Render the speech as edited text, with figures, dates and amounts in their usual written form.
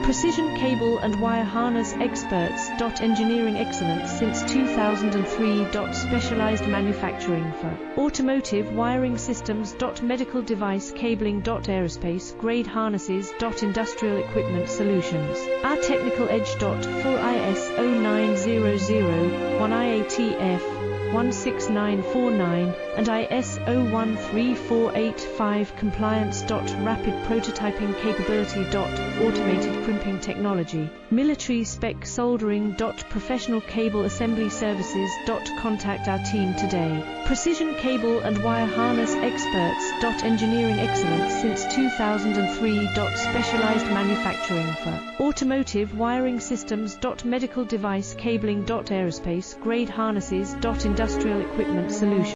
Precision cable and wire harness experts. Engineering excellence since 2003. Specialized manufacturing for automotive wiring systems. Medical device cabling. Aerospace grade harnesses. Industrial equipment solutions. Our technical edge. Full ISO 9001 IATF 16949 and ISO 13485 compliance. Rapid prototyping capability. Automated crimping technology. Military spec soldering. Professional cable assembly services. Contact our team today. Precision cable and wire harness experts. Engineering excellence since 2003. Specialized manufacturing for automotive wiring systems. Medical device cabling. Aerospace grade harnesses. Industrial equipment solutions.